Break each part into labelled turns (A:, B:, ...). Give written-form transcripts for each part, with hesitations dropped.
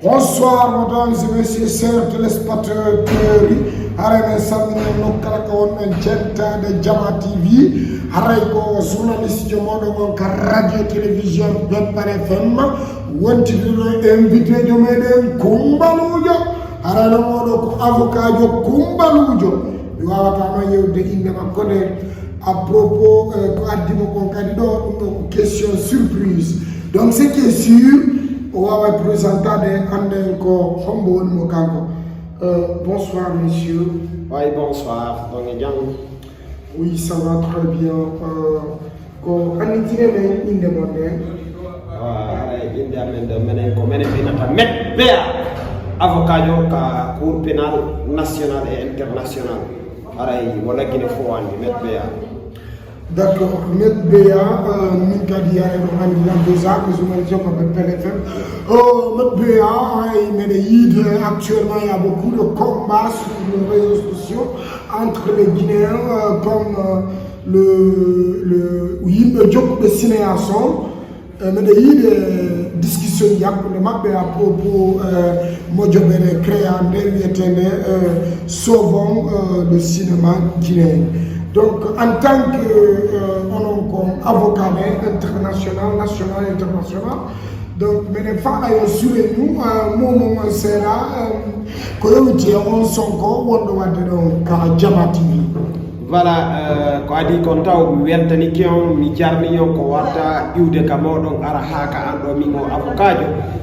A: Bonsoir, mesdames et messieurs, chers téléspectateurs. Haraymen salmini nokkala ko wonɓen jettade Jama TV haray ko journaliste jo moɗon on ka radio télévision Beppare FM wontidiro invité jo meɗen Kumbalujo harayno moɗo ko avocat jo Kumbalujo mi wawata noon yewde inde makko de à propos ko addimo kon kadi ɗo ɗum ɗo ko question surprise. Donc ce qui est sûr on va présenter Anden ko hombo woni mo kanko. Bonsoir monsieur.
B: Oui, bonsoir.
A: Oui, ça va très bien. Ko anitine men inde monde.
B: Inde amen de menen ko menen binata Met Bea avocat jo ka cour pénal national et international. Aray wala gine fo andi Met Bea.
A: D'accord, Met Bea, Minkadia et Romandia Beza, que je me dis qu'on appelle PLFM. Met Bea, actuellement il y a beaucoup de combats sur les réseaux sociaux entre les Guinéens comme le job de cinéason. Mais il y a des discussions il y a à propos de créer sauvons le cinéma guinéen. Donc, en tant qu'avocat international, national, international, donc, mais pas à sur nous, moment sera que on s'en on Jama TV.
B: Voilà, ko adi kon taw mi weltani kion mi jarni yon ko warta iwde ka modon ara haka ando mi mo avocat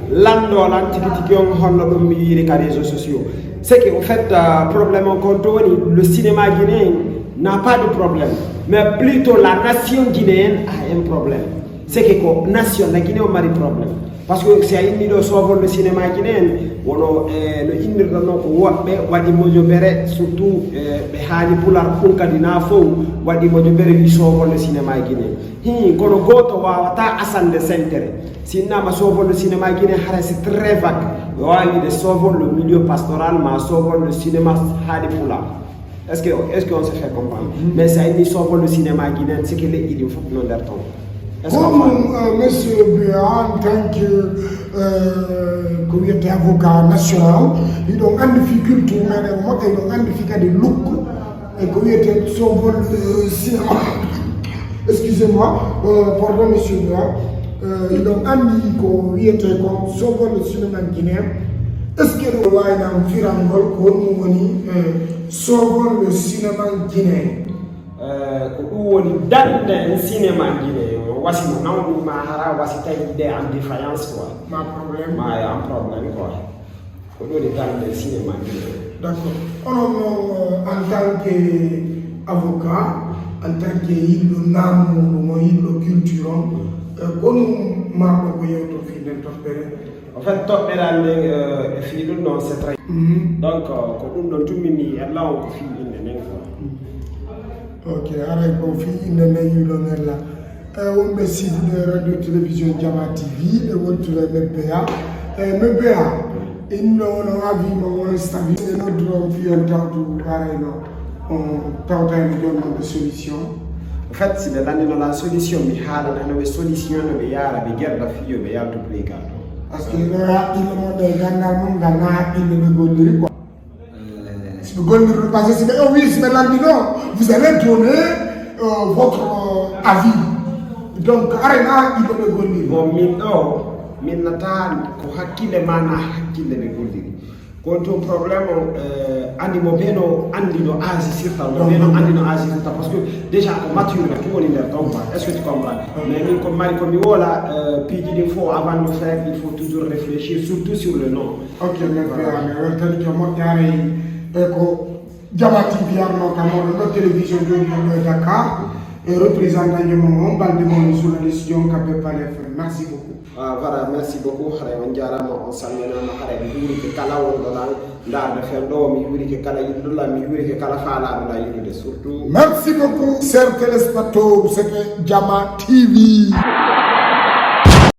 B: lando lan tiki on hollo dum mi yiri ka réseaux sociaux. C'est que en fait problème on compte le cinéma guinéen n'a pas de problème, mais plutôt la nation guinéenne a un problème. C'est que la nation la Guinée a un problème. Parce que si il y a le cinéma guinéen, le indir de nos wadi mojo bere surtout behani pular punkadina fo wadi mojo bere li sovo le cinéma guinéen. Kono goto wawata asande sentere. Sinna ma sovo le cinéma guinéen c'est très vague. Wawi de sovo le milieu pastoral ma sovo le cinéma hadi pular. Est-ce qu'on se fait comprendre? Mais ça il sovo le cinéma guinéen c'est que les il faut non leur temps.
A: Comme monsieur Bea, en tant que avocat national, il a une difficulté, mais il a une difficulté de look et qu'il était sauvé le cinéma. Excusez-moi, pardon monsieur Bea, il a une difficulté de sauver le cinéma guinéen. Est-ce que nous avons un firangol comme nous sauver le cinéma guinéen?
B: Où dans le cinéma guinéen? Voici mon nom, Mahara, voici ta idée en défaillance quoi.
A: Ma problème.
B: Un problème quoi. Au lieu de dans le cinéma.
A: D'accord. En tant qu'avocat, en tant que nam, culture, comme ma
B: en fait, top est fil non c'est très. Donc, comme nous tout mini, là on file une
A: ok, alors on file une là. On me cite de radio télévision Jama TV et on te le Met Bea. Il nous a vu mon stabi et notre vie en temps de de solution.
B: En fait, c'est la solution, mais la solution de la guerre de filles, mais il y a tout les cas.
A: Parce que le monde est il quoi. Si vous voulez passer, c'est oh oui, c'est maintenant, vous allez donner votre avis. Donc, arena il peut gollir.
B: Bon, maintenant, ko hakile mana hakile be gollir. Konto problème animo beno andino asi sirta beno andino asi sirta parce que déjà ko mature la tout on est donc est-ce que tu comprends? Mais ni comme mari comme voilà puis il faut avant de faire il faut toujours réfléchir surtout sur le nom.
A: OK, mais weltani ko mo yaare ko Jama TV arno kamo no télévision de Dakar. Et représentant de mon bande sur la décision qu'a préparé. Merci beaucoup.
B: Voilà, merci beaucoup. On s'en
A: merci beaucoup, chers téléspectateurs. C'était Jama TV.